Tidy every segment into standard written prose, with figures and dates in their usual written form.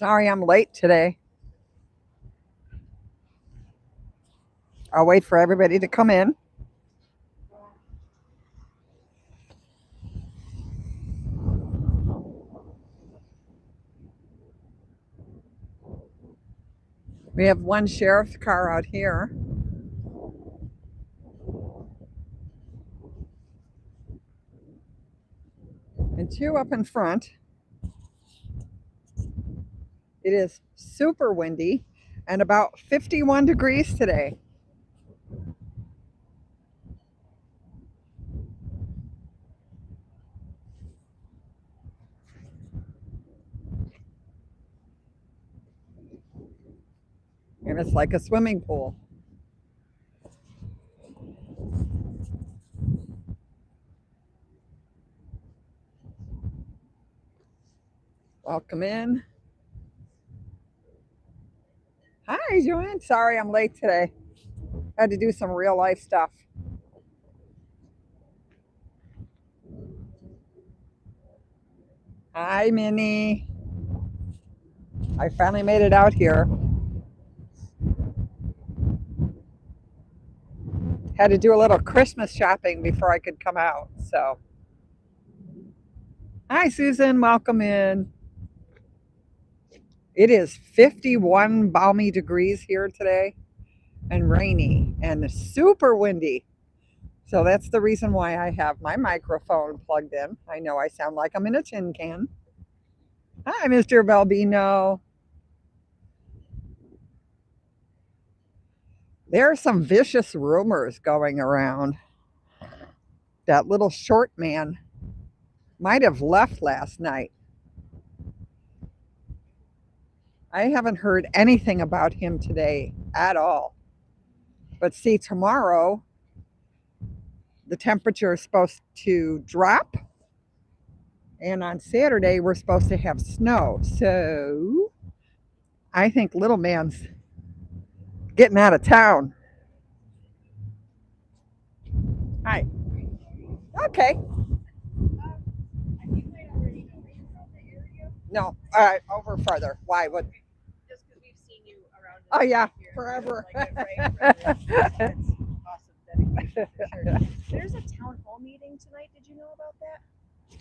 Sorry I'm late today. I'll wait for everybody to come in. We have one sheriff's car out here. And two up in front. It is super windy and about 51 degrees today. And it's like a swimming pool. Welcome in. Hi, Joanne. Sorry I'm late today. Had to do some real life stuff. Hi, Minnie. I finally made it out here. Had to do a little Christmas shopping before I could come out. So, hi, Susan. Welcome in. It is 51 balmy degrees here today and rainy and super windy. So that's the reason why I have my microphone plugged in. I know I sound like I'm in a tin can. Hi, Mr. Balbino. There are some vicious rumors going around. That little short man might have left last night. I haven't heard anything about him today at all. But see, tomorrow the temperature is supposed to drop. And on Saturday, we're supposed to have snow. So I think little man's getting out of town. Hi. Okay. No. All right. Over further. Why? What? Just because we've seen you around. Oh, yeah. Forever. That's awesome dedication for sure. There's a town hall meeting tonight. Did you know about that?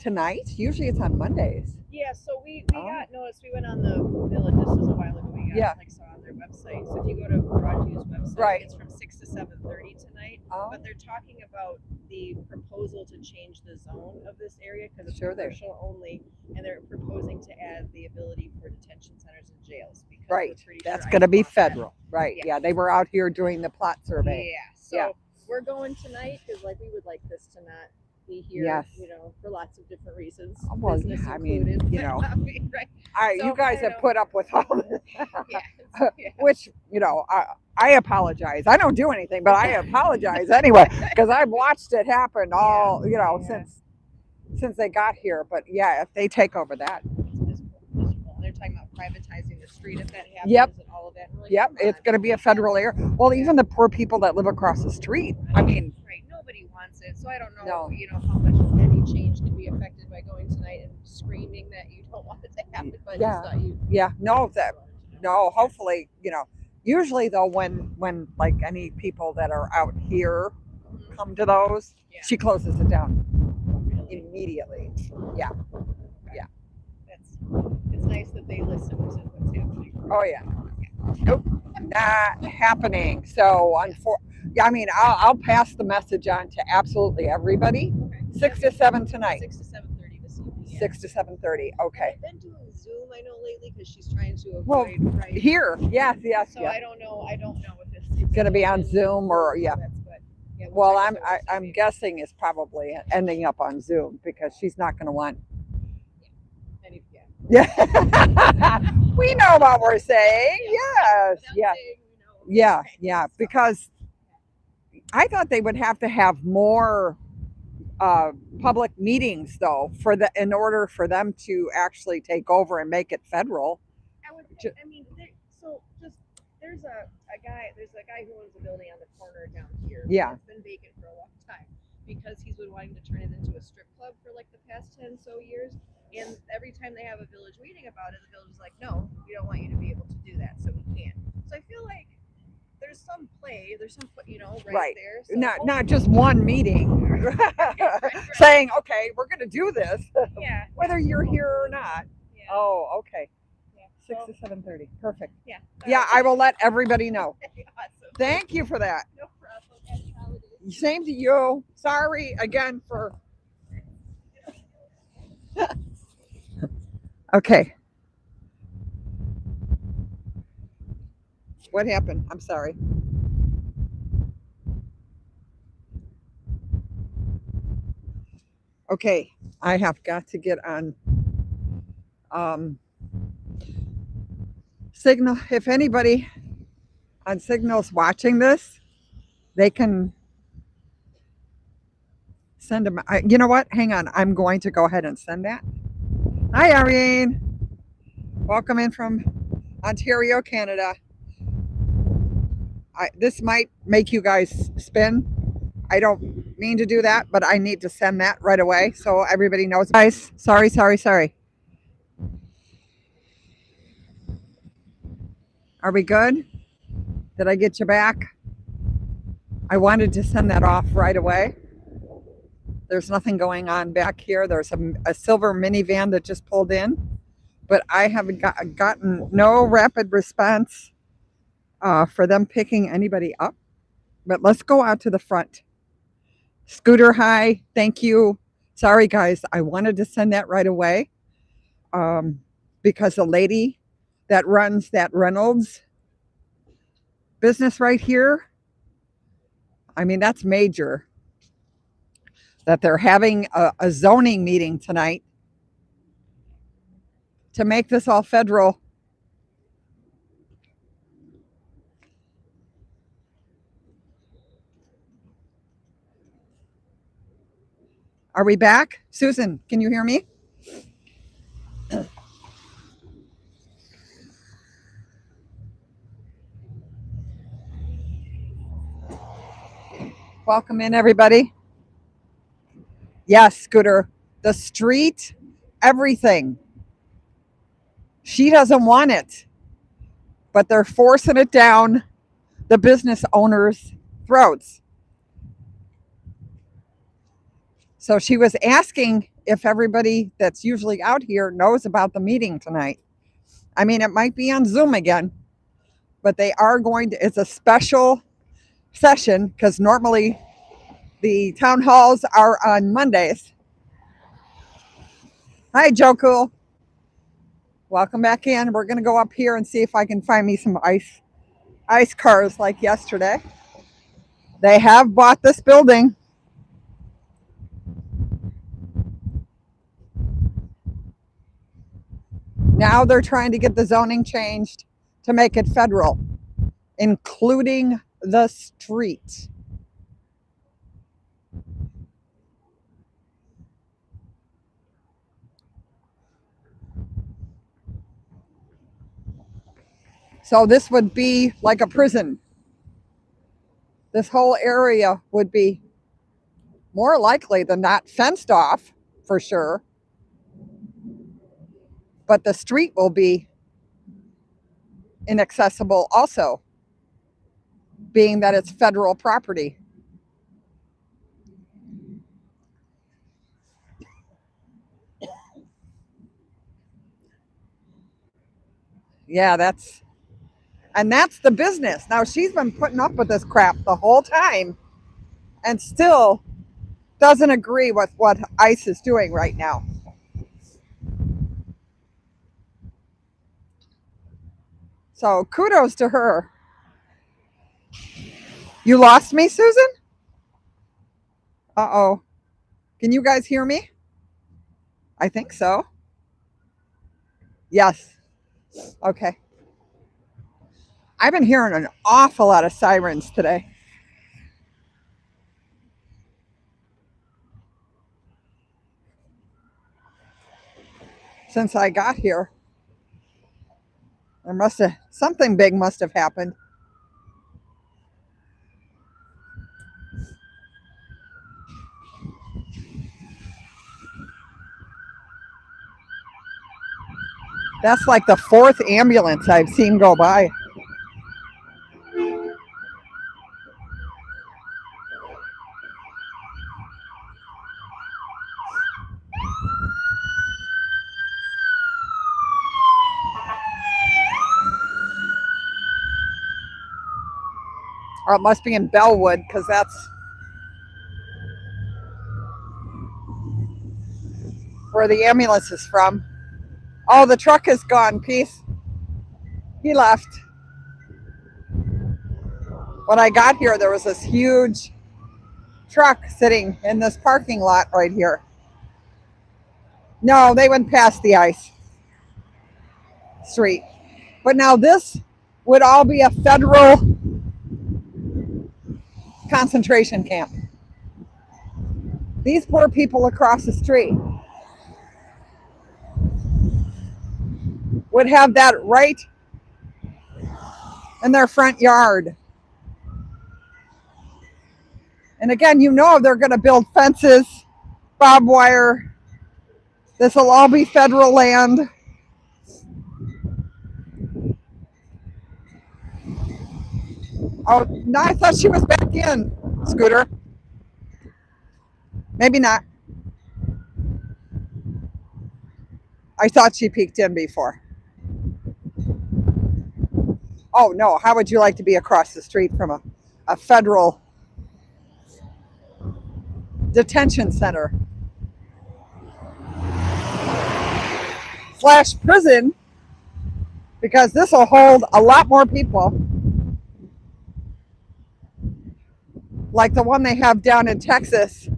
Tonight? Usually it's on Mondays. Yeah, so we got noticed. We went on the village. This was a while ago. We got saw on their website. So if you go to Broadview's website, it's from 6 to 7:30 tonight. But they're talking about the proposal to change the zone of this area because it's commercial only, and they're proposing to add the ability for detention centers and jails. Right. That's going to be federal. Right. Yeah. They were out here doing the plot survey. Yeah. So we're going tonight because we would like this to not be here, for lots of different reasons. Well, business I included. mean, right. So, you guys have put up with all this, which I apologize. I don't do anything, but I apologize anyway because I've watched it happen all since they got here. But yeah, if they take over that, they're talking about privatizing the street if that happens and all of that. Like, it's going to be a federal area. Well, even the poor people that live across the street. I mean, right. Nobody wants it, so I don't know. How much any change can be affected by going tonight and screaming that you don't want it to happen. But no. Hopefully, Usually though, when like any people that are out here come to those, she closes it down immediately. Yeah. It's nice that they listen to what's happening. Oh yeah. Nope, not happening. So I'll pass the message on to absolutely everybody. 6 to 7 tonight. 6 to 7:30 this evening. 6 to 7:30. Okay. I've been doing Zoom, I know lately, because she's trying to avoid. Here, yes. So I don't know if it's going to be on Zoom or well, I'm guessing it's probably ending up on Zoom because she's not going to want. Yeah. We know what we're saying. Yes. Because I thought they would have to have more public meetings though in order for them to actually take over and make it federal. There's a guy who owns a building on the corner down here. Yeah. It's been vacant for a long time because he's been wanting to turn it into a strip club for like the past 10 so years. And every time they have a village meeting about it, the village is like, no, we don't want you to be able to do that, so we can't. So I feel like there's some play, there's some, right there. So not just one meeting right. saying, okay, we're going to do this, Yeah. whether you're here or not. Yeah. Oh, okay. Yeah. 6 to 7:30. Perfect. Yeah. Yeah, I will let everybody know. Awesome. Thank you for that. No problem. Happy holidays. Same to you. Sorry again for. Okay. What happened? I'm sorry. Okay, I have got to get on Signal. If anybody on Signal's watching this, they can send them. You know what? Hang on. I'm going to go ahead and send that. Hi, Irene. Welcome in from Ontario, Canada. This might make you guys spin. I don't mean to do that, but I need to send that right away so everybody knows. Guys, sorry. Are we good? Did I get you back? I wanted to send that off right away. There's nothing going on back here. There's a silver minivan that just pulled in, but I haven't gotten no rapid response for them picking anybody up. But let's go out to the front. Scooter, hi. Thank you. Sorry, guys. I wanted to send that right away because the lady that runs that Reynolds business right here, I mean, that's major. That they're having a zoning meeting tonight to make this all federal. Are we back? Susan, can you hear me? Welcome in, everybody. Yes, Scooter. The street, everything. She doesn't want it, but they're forcing it down the business owners' throats. So she was asking if everybody that's usually out here knows about the meeting tonight. I mean, it might be on Zoom again, but they are going to, it's a special session because normally the town halls are on Mondays. Hi, Joe Cool. Welcome back in. We're going to go up here and see if I can find me some ice cars like yesterday. They have bought this building. Now they're trying to get the zoning changed to make it federal, including the street. So this would be like a prison. This whole area would be more likely than not fenced off for sure. But the street will be inaccessible also, being that it's federal property. Yeah, that's the business. Now she's been putting up with this crap the whole time and still doesn't agree with what ICE is doing right now. So kudos to her. You lost me, Susan? Uh-oh. Can you guys hear me? I think so. Yes. Okay. I've been hearing an awful lot of sirens today. Since I got here. Something big must have happened. That's like the 4th ambulance I've seen go by. Or it must be in Bellwood, because that's where the ambulance is from. Oh, the truck is gone. Peace. He left. When I got here, there was this huge truck sitting in this parking lot right here. No, they went past the ice street. But now this would all be a federal concentration camp. These poor people across the street would have that right in their front yard. And again, you know they're going to build fences, barbed wire. This will all be federal land. Oh, no, I thought she was back in, Scooter. Maybe not. I thought she peeked in before. Oh, no. How would you like to be across the street from a federal detention center / prison? Because this will hold a lot more people. Like the one they have down in Texas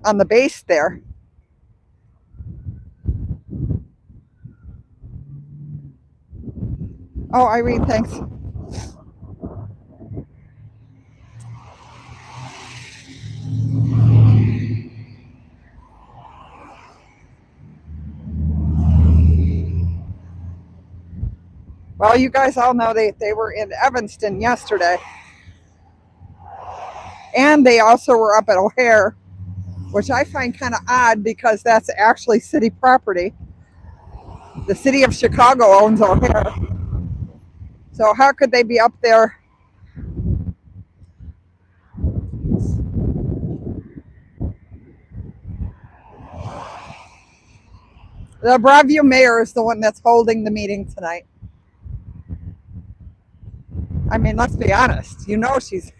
on the base there. Oh, Irene, thanks. Well, you guys all know they were in Evanston yesterday. And they also were up at O'Hare, which I find kind of odd because that's actually city property. The city of Chicago owns O'Hare. So how could they be up there? The Broadview mayor is the one that's holding the meeting tonight. I mean, let's be honest. You know she's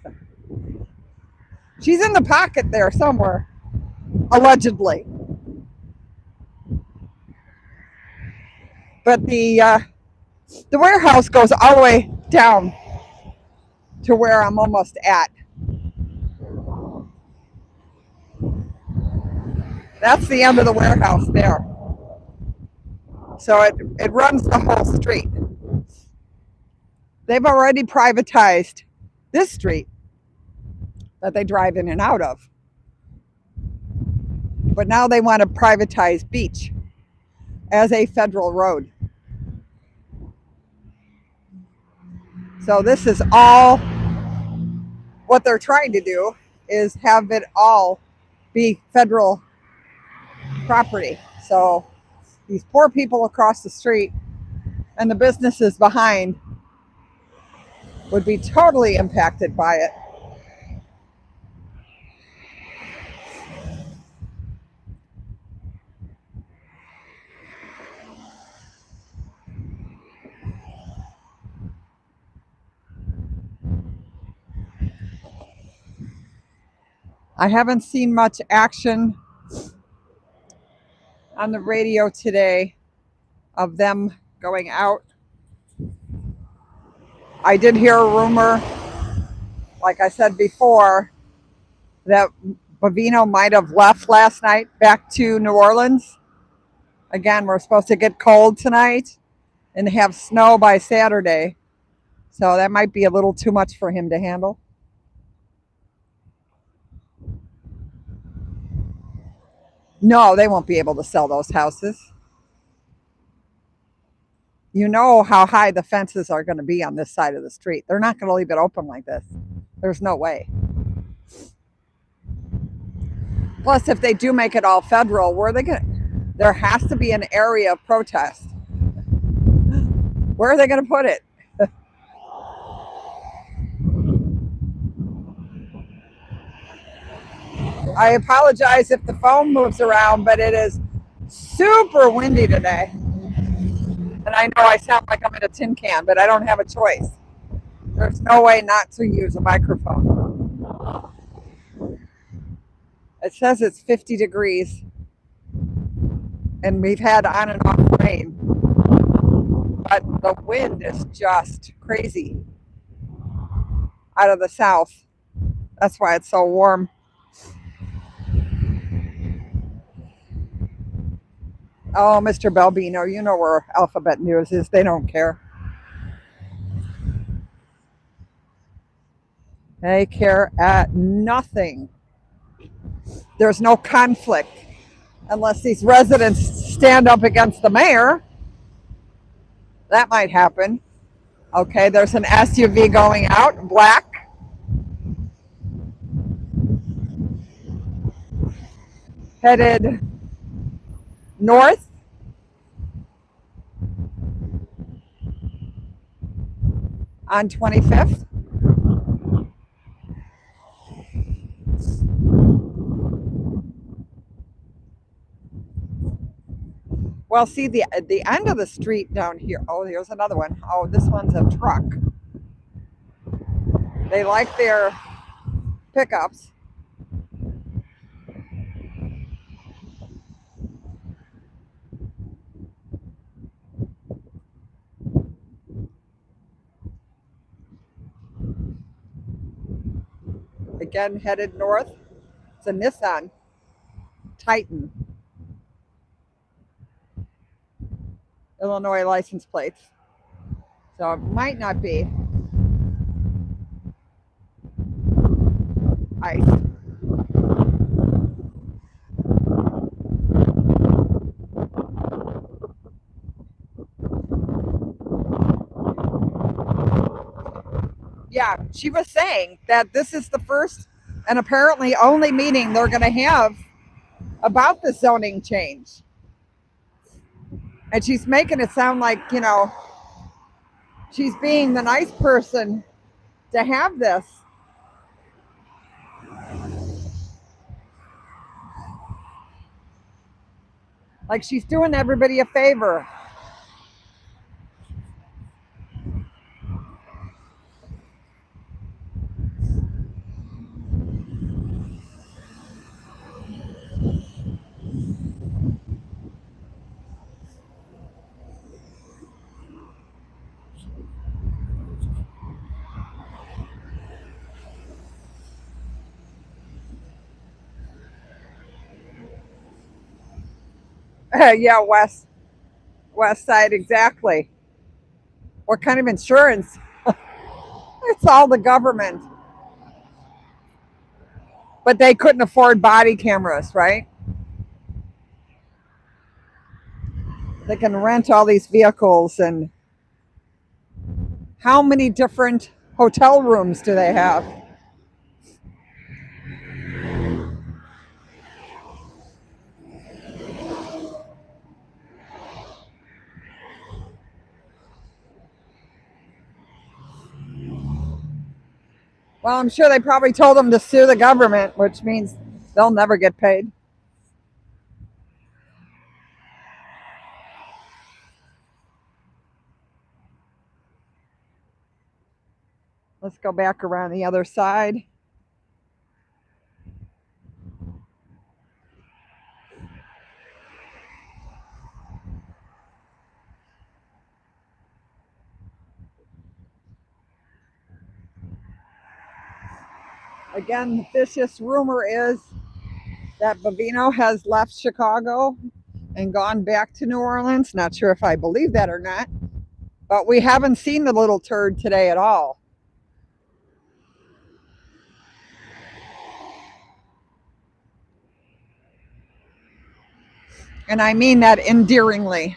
in the pocket there somewhere, allegedly. But the warehouse goes all the way down to where I'm almost at. That's the end of the warehouse there. So it runs the whole street. They've already privatized this street that they drive in and out of. But now they want to privatize Beach as a federal road. So this is all what they're trying to do, is have it all be federal property. So these poor people across the street and the businesses behind would be totally impacted by it. I haven't seen much action on the radio today of them going out. I did hear a rumor, like I said before, that Bovino might have left last night back to New Orleans. Again, we're supposed to get cold tonight and have snow by Saturday. So that might be a little too much for him to handle. No, they won't be able to sell those houses. You know how high the fences are going to be on this side of the street. They're not going to leave it open like this. There's no way. Plus, if they do make it all federal, where are they going? There has to be an area of protest. Where are they going to put it? I apologize if the phone moves around, but it is super windy today. And I know I sound like I'm in a tin can, but I don't have a choice. There's no way not to use a microphone. It says it's 50 degrees, and we've had on and off rain, but the wind is just crazy out of the south. That's why it's so warm. Oh, Mr. Belbino, you know where Alphabet News is. They don't care. They care at nothing. There's no conflict unless these residents stand up against the mayor. That might happen. Okay, there's an SUV going out, black. Headed north. On 25th. Well, see the end of the street down here. Oh, here's another one. Oh, this one's a truck. They like their pickups. Again, headed north. It's a Nissan Titan. Illinois license plates. So it might not be ice. Yeah, she was saying that this is the first and apparently only meeting they're going to have about the zoning change. And she's making it sound like, she's being the nice person to have this. Like she's doing everybody a favor. Yeah, west side, exactly. What kind of insurance? It's all the government. But they couldn't afford body cameras, right? They can rent all these vehicles, and how many different hotel rooms do they have? Well, I'm sure they probably told them to sue the government, which means they'll never get paid. Let's go back around the other side. Again, the vicious rumor is that Bavino has left Chicago and gone back to New Orleans. Not sure if I believe that or not, but we haven't seen the little turd today at all. And I mean that endearingly.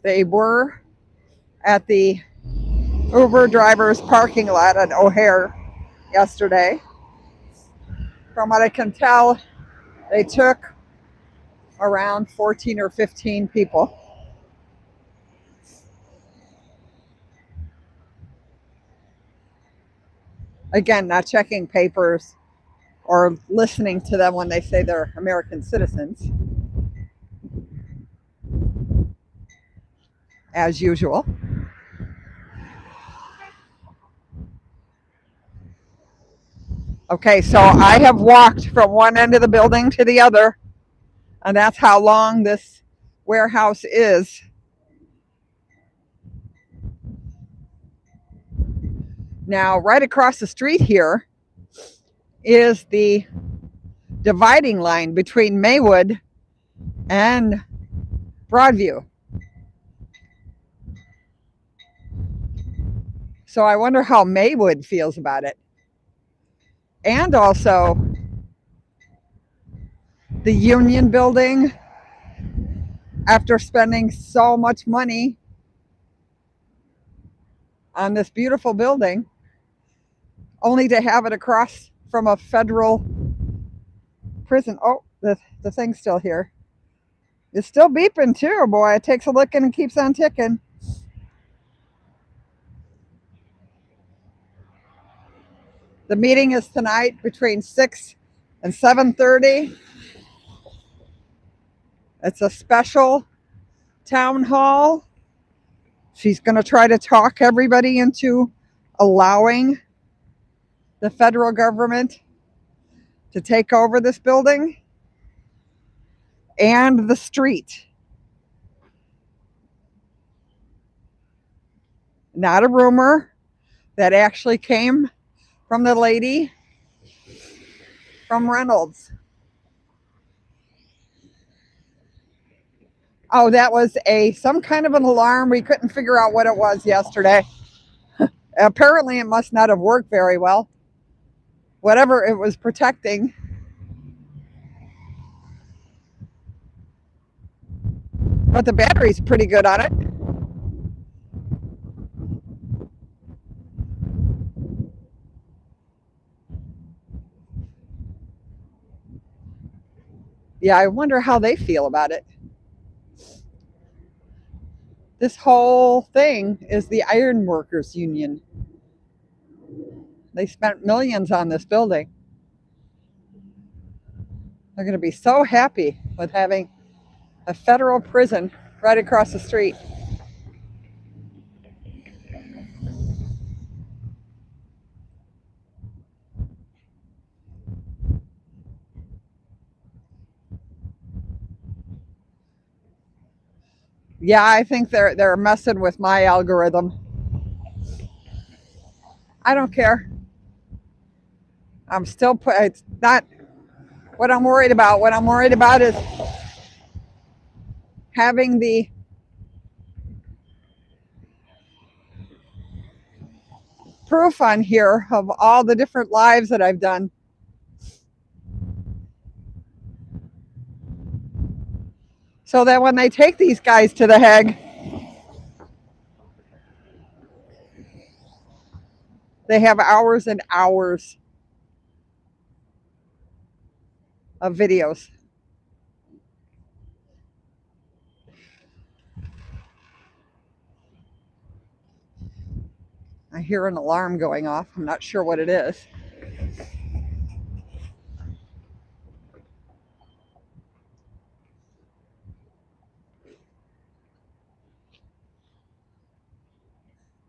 They were at the Uber drivers parking lot at O'Hare yesterday. From what I can tell, they took around 14 or 15 people. Again, not checking papers or listening to them when they say they're American citizens, as usual. Okay, so I have walked from one end of the building to the other, and that's how long this warehouse is. Now, right across the street here is the dividing line between Maywood and Broadview. So I wonder how Maywood feels about it. And also the Union Building, after spending so much money on this beautiful building, only to have it across from a federal prison. Oh, the thing's still here. It's still beeping too, boy. It takes a licking and keeps on ticking. The meeting is tonight between 6 and 7:30. It's a special town hall. She's going to try to talk everybody into allowing the federal government to take over this building and the street. Not a rumor. That actually came from the lady from Reynolds. Oh, that was some kind of an alarm. We couldn't figure out what it was yesterday. Apparently, it must not have worked very well. Whatever it was protecting. But the battery's pretty good on it. Yeah, I wonder how they feel about it. This whole thing is the Iron Workers Union. They spent millions on this building. They're going to be so happy with having a federal prison right across the street. Yeah, I think they're messing with my algorithm. I don't care. I'm still it's not what I'm worried about. What I'm worried about is having the proof on here of all the different lives that I've done. So that when they take these guys to the Hague, they have hours and hours of videos. I hear an alarm going off. I'm not sure what it is.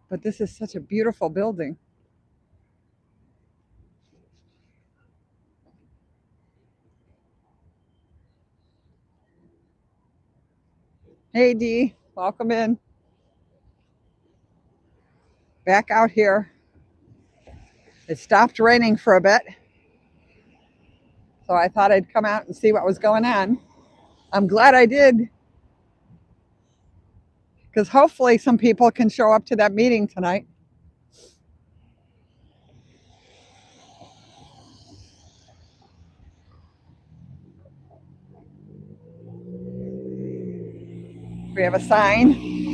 But this is such a beautiful building. Hey, Dee, welcome in. Back out here. It stopped raining for a bit. So I thought I'd come out and see what was going on. I'm glad I did, because hopefully some people can show up to that meeting tonight. We have a sign.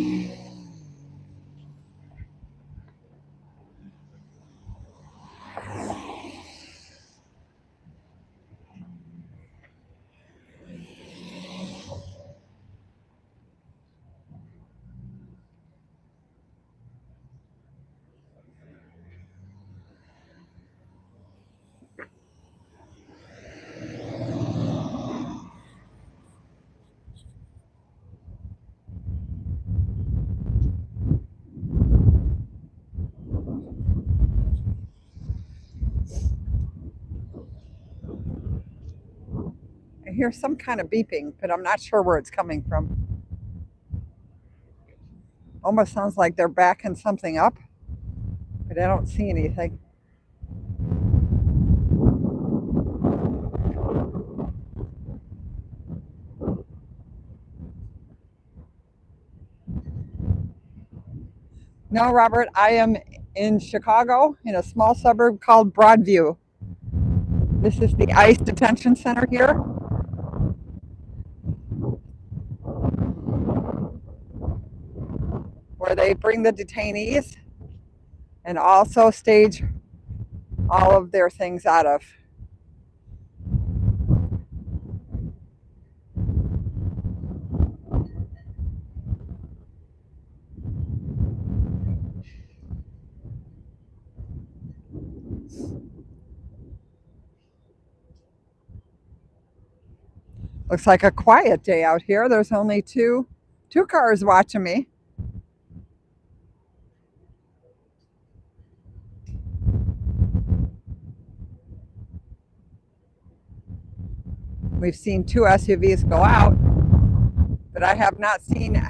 hear some kind of beeping, but I'm not sure where it's coming from. Almost sounds like they're backing something up, but I don't see anything. No, Robert, I am in Chicago in a small suburb called Broadview. This is the ICE detention center here. Where they bring the detainees and also stage all of their things out of. Looks like a quiet day out here. There's only two cars watching me. We've seen 2 SUVs go out, but I have not seen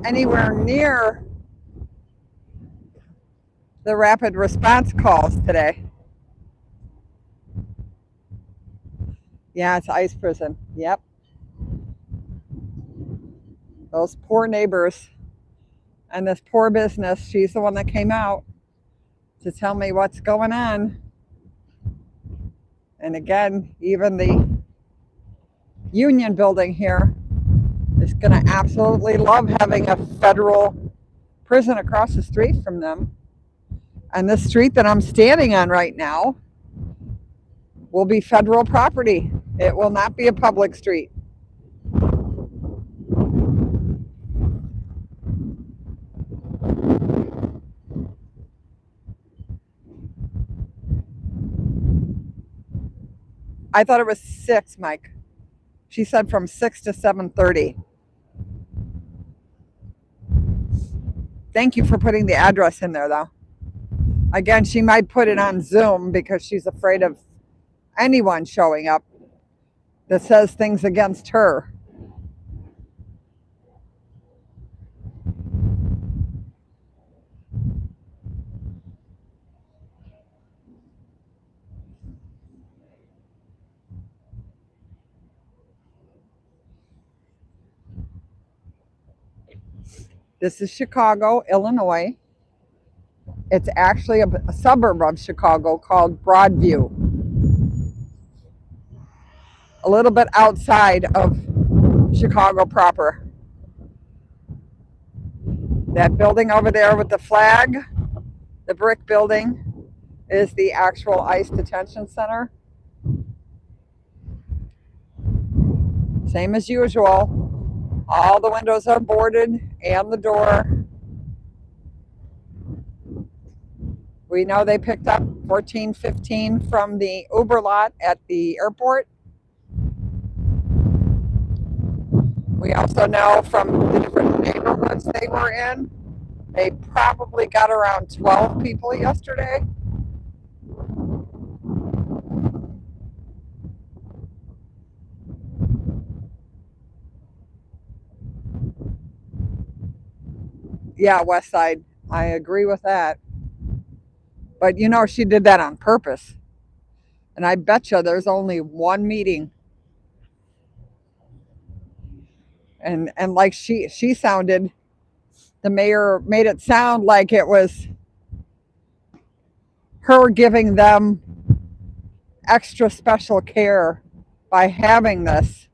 anywhere near the rapid response calls today. Yeah, it's ICE prison. Yep. Those poor neighbors and this poor business. She's the one that came out to tell me what's going on. And again, even the union building here is going to absolutely love having a federal prison across the street from them. And this street that I'm standing on right now will be federal property. It will not be a public street. I thought it was 6, Mike. She said from 6 to 7:30. Thank you for putting the address in there, though. Again, she might put it on Zoom because she's afraid of anyone showing up that says things against her. This is Chicago, Illinois. It's actually a suburb of Chicago called Broadview. A little bit outside of Chicago proper. That building over there with the flag, the brick building, is the actual ICE detention center. Same as usual. All the windows are boarded and the door. We know they picked up 1415 from the Uber lot at the airport. We also know from the different neighborhoods they were in, they probably got around 12 people yesterday. Yeah, West Side. I agree with that. But you know, she did that on purpose. And I bet you there's only one meeting. And like she sounded, the mayor made it sound like it was her giving them extra special care by having this.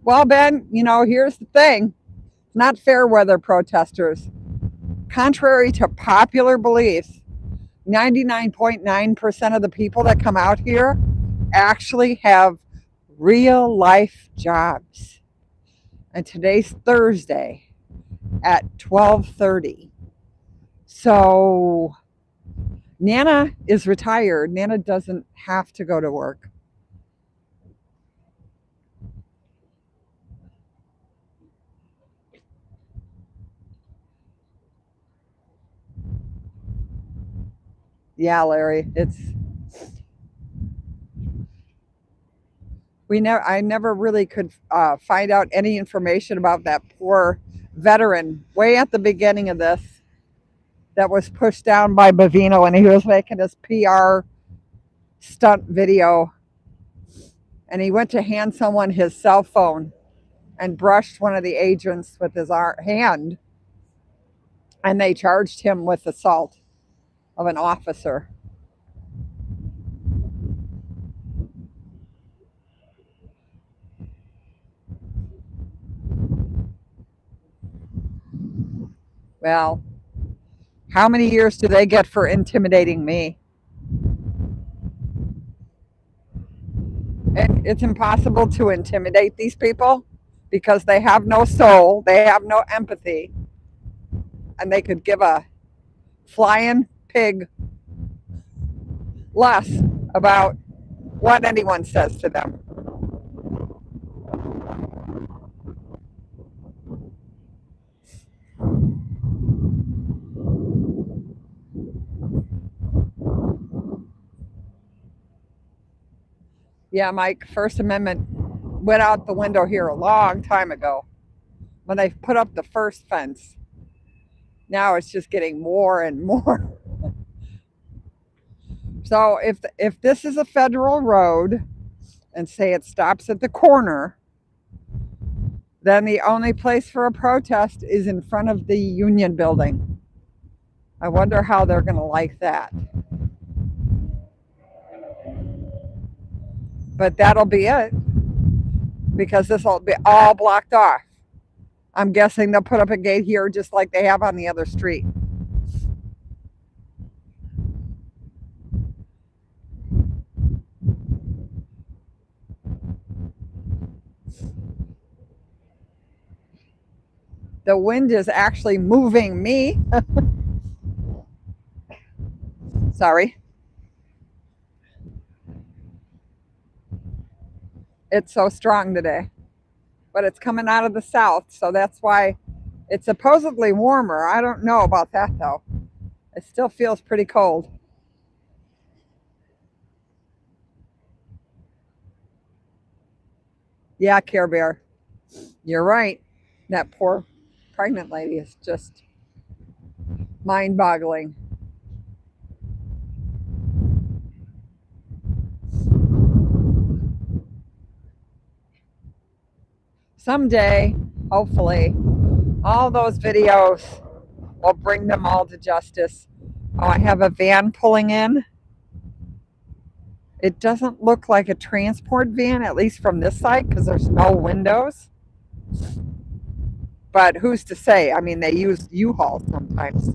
Well, Ben, you know, here's the thing. Not fair weather protesters. Contrary to popular beliefs, 99.9% of the people that come out here actually have real life jobs. And today's Thursday at 12:30. So Nana is retired. Nana doesn't have to go to work. Yeah, Larry, I never really could find out any information about that poor veteran way at the beginning of this that was pushed down by Bavino when he was making his PR stunt video, and he went to hand someone his cell phone and brushed one of the agents with his hand, and they charged him with assault of an officer. Well, how many years do they get for intimidating me? And it's impossible to intimidate these people because they have no soul, they have no empathy, and they could give a flying pig less about what anyone says to them. Yeah, Mike, First Amendment went out the window here a long time ago when they put up the first fence. Now it's just getting more and more. So if this is a federal road and say it stops at the corner, then the only place for a protest is in front of the Union Building. I wonder how they're going to like that. But that'll be it because this will be all blocked off. I'm guessing they'll put up a gate here just like they have on the other street. The wind is actually moving me. Sorry. It's so strong today. But it's coming out of the south, so that's why it's supposedly warmer. I don't know about that though. It still feels pretty cold. Yeah, Care Bear. You're right. That poor pregnant lady is just mind-boggling. Someday, hopefully, all those videos will bring them all to justice. Oh, I have a van pulling in. It doesn't look like a transport van, at least from this side, because there's no windows. But who's to say? I mean, they use U-Haul sometimes.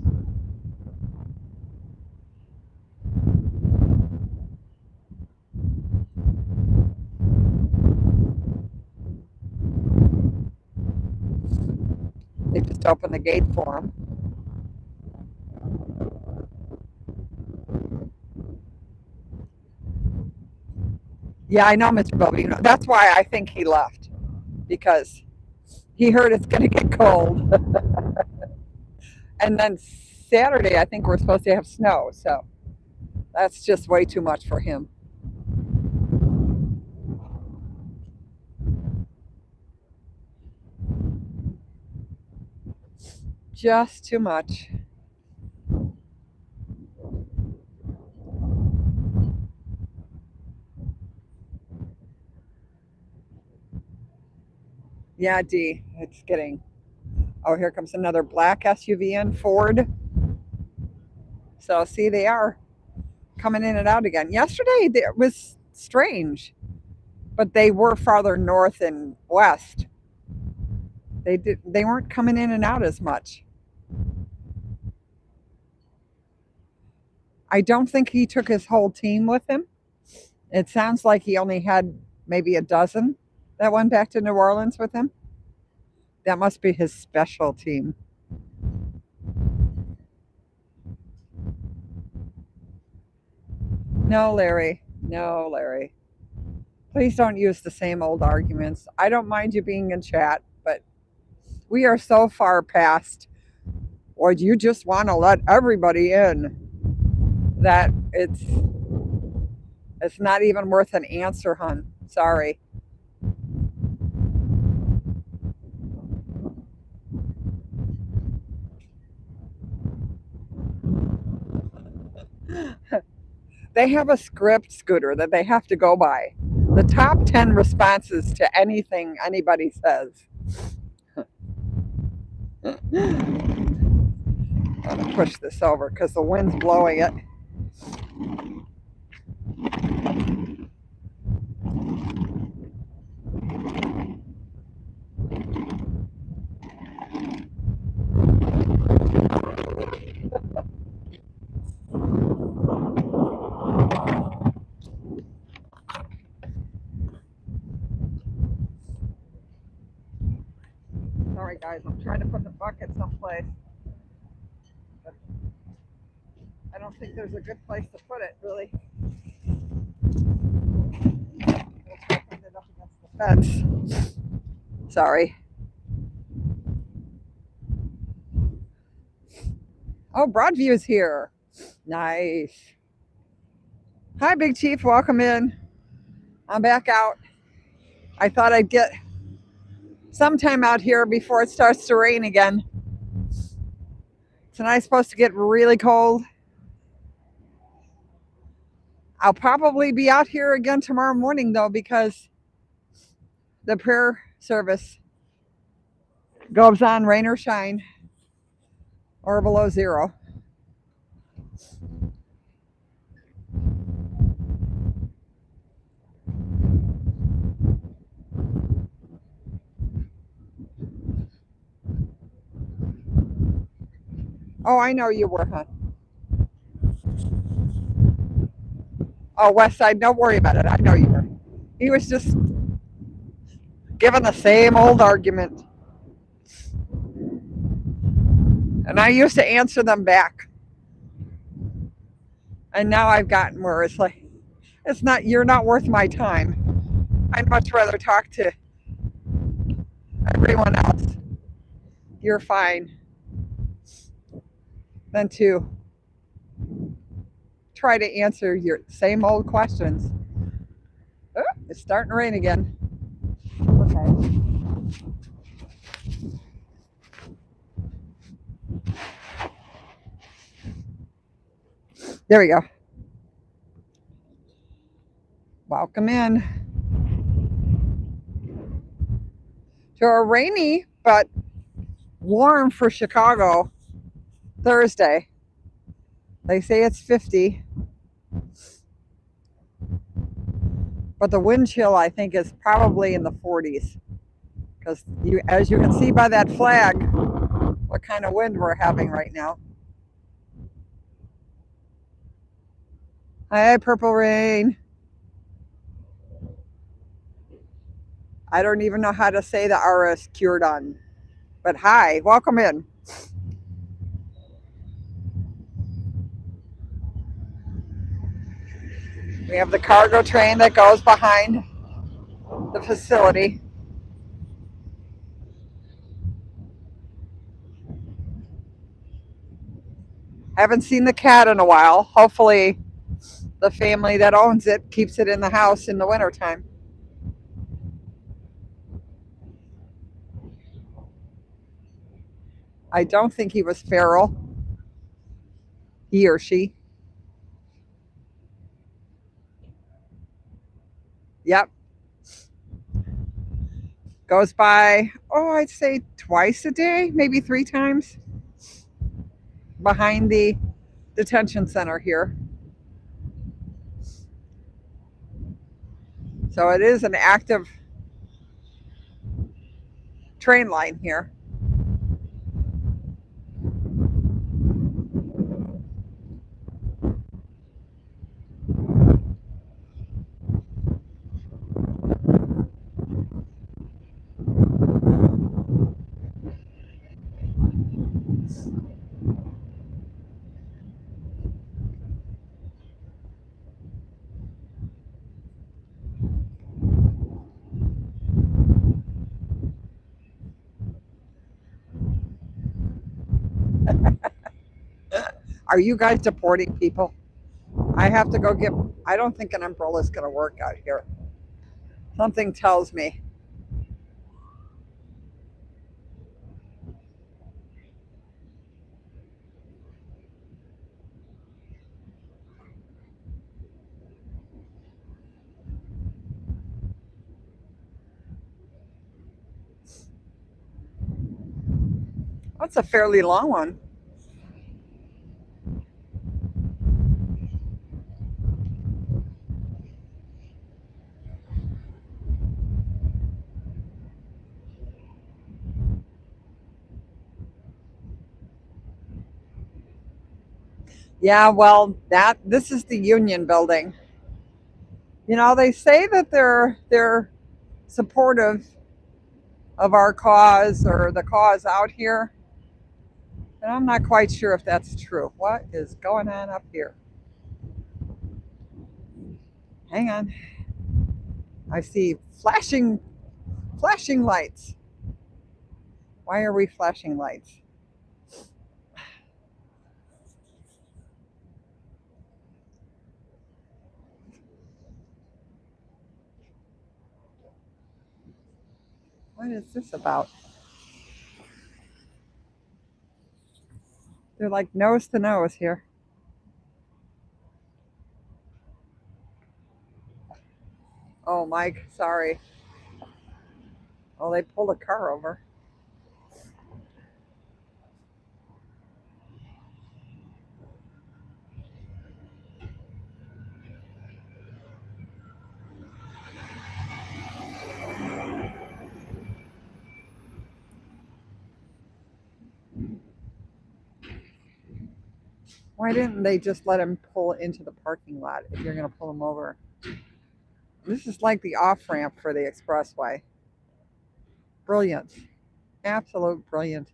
They just open the gate for them. Yeah, I know, Mr. Bobby. That's why I think he left, because he heard it's going to get cold. And then Saturday, I think we're supposed to have snow. So that's just way too much for him. Just too much. Yeah, D, it's getting. Oh, here comes another black SUV in, Ford. So, see, they are coming in and out again. Yesterday, it was strange, but they were farther north and west. They weren't coming in and out as much. I don't think he took his whole team with him. It sounds like he only had maybe a dozen that went back to New Orleans with him. That must be his special team. No, Larry. No, Larry. Please don't use the same old arguments. I don't mind you being in chat, but we are so far past, or you just want to let everybody in. that it's not even worth an answer, hun. Sorry. They have a script, Scooter, that they have to go by. The top 10 responses to anything anybody says. I'm going to push this over because the wind's blowing it. Sorry, guys, I'm trying to put the bucket someplace. But I don't think there's a good place to put it, really. We'll try putting it up against the fence. Sorry. Oh, Broadview is here. Nice. Hi, Big Chief. Welcome in. I'm back out. I thought I'd get some time out here before it starts to rain again. Tonight's supposed to get really cold. I'll probably be out here again tomorrow morning, though, because the prayer service goes on rain or shine or below zero. Oh, I know you were, huh? Oh, West Side, don't worry about it. I know you were. He was just giving the same old argument. And I used to answer them back. And now I've gotten where it's like, you're not worth my time. I'd much rather talk to everyone else. You're fine. Than to try to answer your same old questions. Oh, it's starting to rain again. Okay. There we go. Welcome in to a rainy but warm for Chicago Thursday. They say it's 50, but the wind chill, I think, is probably in the 40s, because as you can see by that flag, what kind of wind we're having right now. Hi, Purple Rain. I don't even know how to say the RS cured on, but hi, welcome in. We have the cargo train that goes behind the facility. Haven't seen the cat in a while. Hopefully the family that owns it keeps it in the house in the wintertime. I don't think he was feral. He or she. Yep. Goes by, I'd say twice a day, maybe 3 times, behind the detention center here. So it is an active train line here. Are you guys deporting people? I have to go get. I don't think an umbrella is going to work out here. Something tells me. That's a fairly long one. Yeah, well, this is the Union Building. You know, they say that they're supportive of our cause or the cause out here, and I'm not quite sure if that's true. What is going on up here? Hang on. I see flashing lights. Why are we flashing lights? What is this about? They're like nose to nose here. Oh, Mike, sorry. Oh, they pulled a car over. Why didn't they just let him pull into the parking lot if you're going to pull him over? This is like the off ramp for the expressway. Brilliant. Absolute brilliant.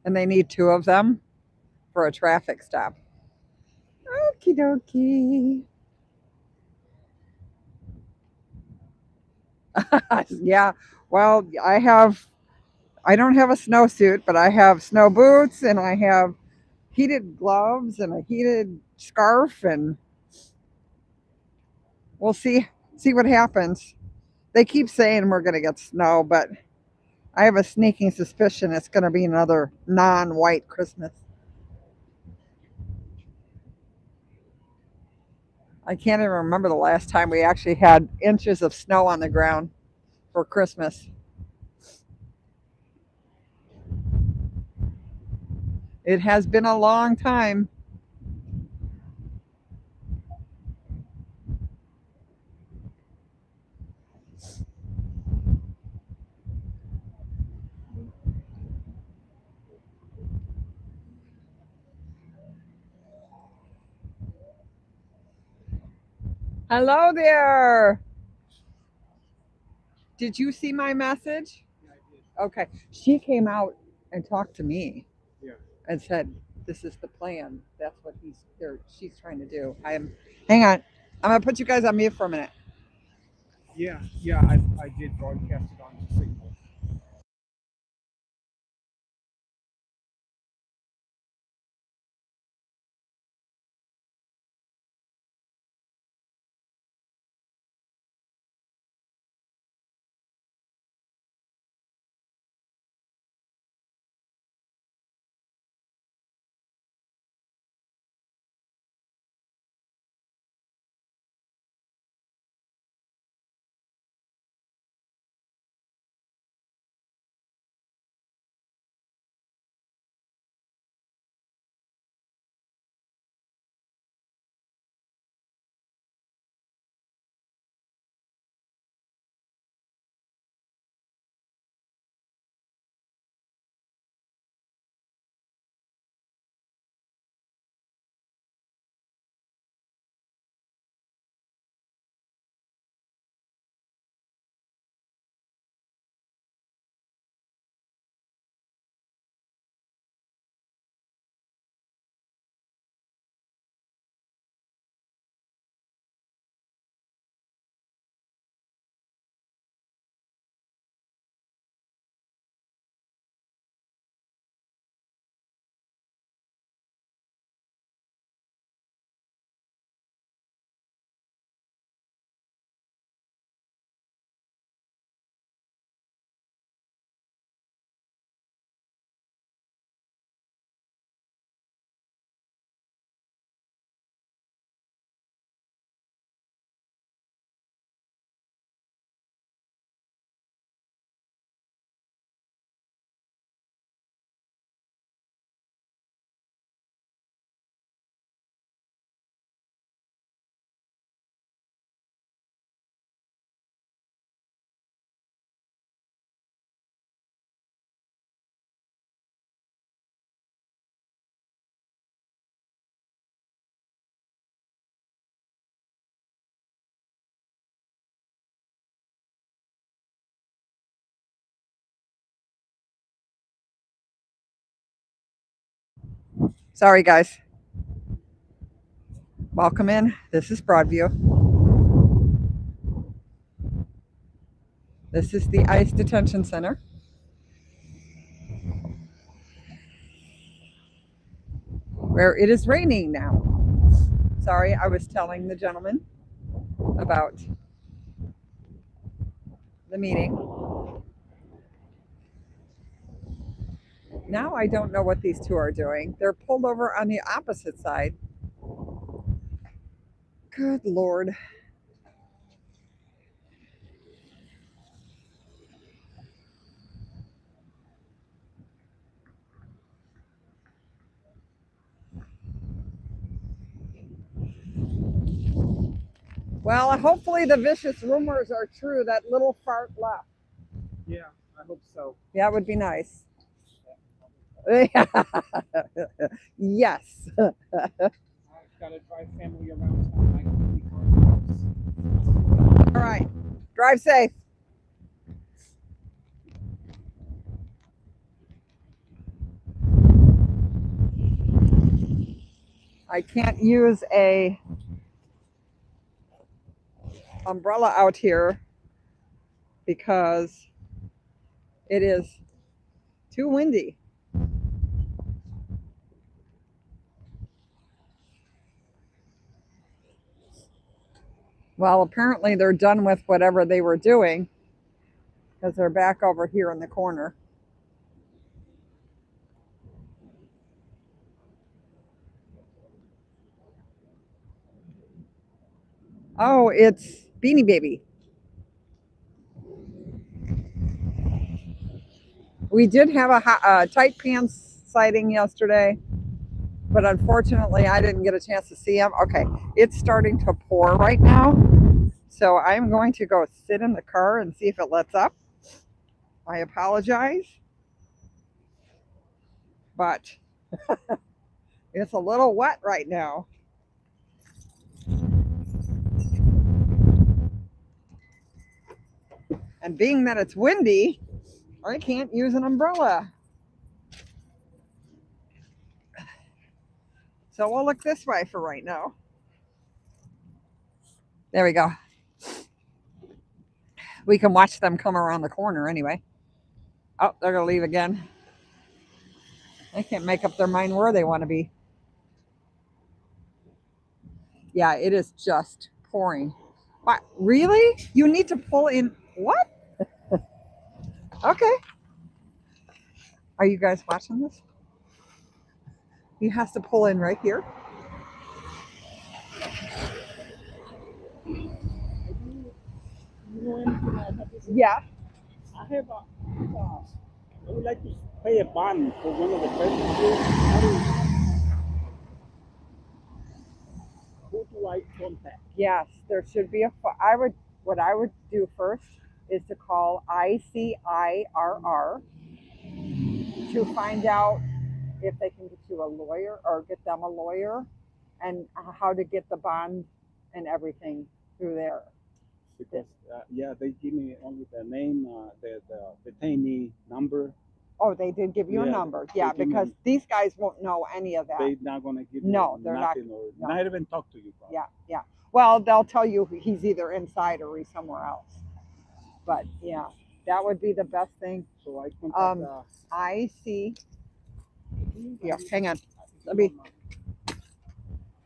And they need two of them for a traffic stop. Okie dokie. Yeah. Well, I don't have a snowsuit, but I have snow boots and I have heated gloves and a heated scarf, and we'll see what happens. They keep saying we're going to get snow, but I have a sneaking suspicion it's going to be another non-white Christmas. I can't even remember the last time we actually had inches of snow on the ground for Christmas. It has been a long time. Hello there. Did you see my message? Okay. She came out and talked to me. Yeah. And said, "This is the plan. That's what she's trying to do." Hang on. I'm gonna put you guys on mute for a minute. Yeah, I did broadcast it on Signal. Sorry, guys. Welcome in. This is Broadview. This is the ICE detention center. Where it is raining now. Sorry, I was telling the gentleman about the meeting. Now I don't know what these two are doing. They're pulled over on the opposite side. Good Lord. Well, hopefully the vicious rumors are true. That little fart left. Yeah, I hope so. That would be nice. Yes. I've got to drive family around town. All right. Drive safe. I can't use a umbrella out here because it is too windy. Well, apparently they're done with whatever they were doing because they're back over here in the corner. Oh, it's Beanie Baby. We did have a tight pants sighting yesterday, but unfortunately I didn't get a chance to see him. Okay, it's starting to pour right now, so I'm going to go sit in the car and see if it lets up. I apologize, but it's a little wet right now. And being that it's windy, I can't use an umbrella. So we'll look this way for right now. There we go. We can watch them come around the corner anyway. Oh, they're going to leave again. They can't make up their mind where they want to be. Yeah, it is just pouring. What? Really? You need to pull in. What? Okay. Are you guys watching this? He has to pull in right here. Yeah. I would like to pay a bond for one of the presidents. Who do I contact? Yes, there should be what I would do first is to call ICIRR to find out if they can get you a lawyer or get them a lawyer and how to get the bond and everything through there. Because yeah, they give me only the name, the detainee number. Oh, they did give you a number. Yeah, because these guys won't know any of that. They're not gonna give you they're nothing not. or not even talk to you. Probably. Yeah. Well, they'll tell you he's either inside or he's somewhere else. But yeah, that would be the best thing. So I contact. I see. Yeah, hang on. Let me.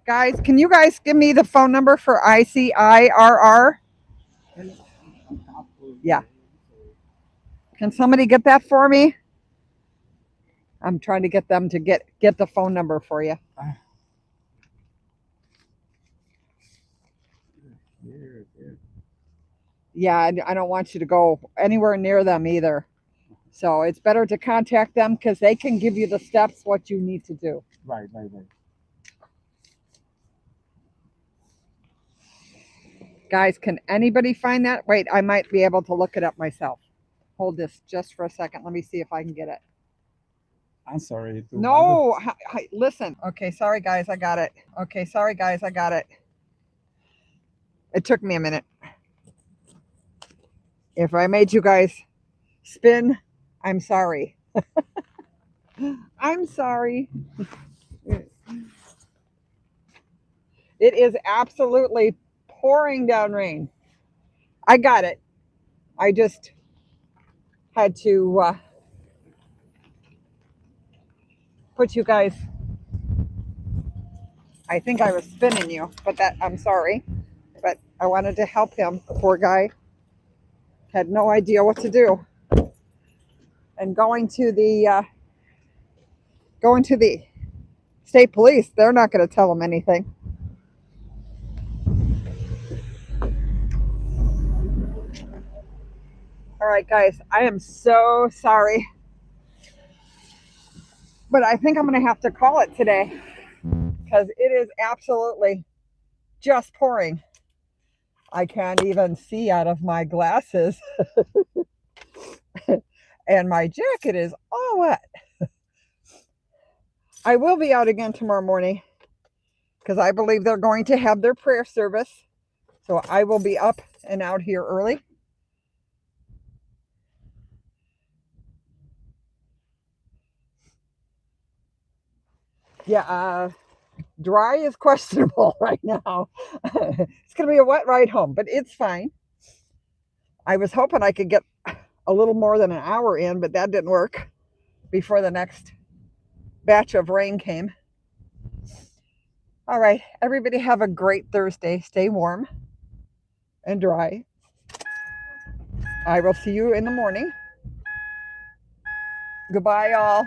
Guys, can you guys give me the phone number for ICIRR? Yeah. Can somebody get that for me? I'm trying to get them to get the phone number for you. Yeah, I don't want you to go anywhere near them either. So it's better to contact them because they can give you the steps what you need to do. Right. Guys, can anybody find that? Wait, I might be able to look it up myself. Hold this just for a second. Let me see if I can get it. I'm sorry. No, listen. Okay, sorry guys, I got it. It took me a minute. If I made you guys spin, I'm sorry. I'm sorry. It is absolutely pouring down rain. I got it. I just had to put you guys. I think I was spinning you, but I'm sorry. But I wanted to help him. The poor guy had no idea what to do. And going to the state police, they're not going to tell him anything. All right, guys, I am so sorry. But I think I'm going to have to call it today because it is absolutely just pouring. I can't even see out of my glasses. And my jacket is all wet. I will be out again tomorrow morning because I believe they're going to have their prayer service. So I will be up and out here early. Yeah, dry is questionable right now. It's going to be a wet ride home, but it's fine. I was hoping I could get a little more than an hour in, but that didn't work before the next batch of rain came. All right, everybody have a great Thursday. Stay warm and dry. I will see you in the morning. Goodbye, all.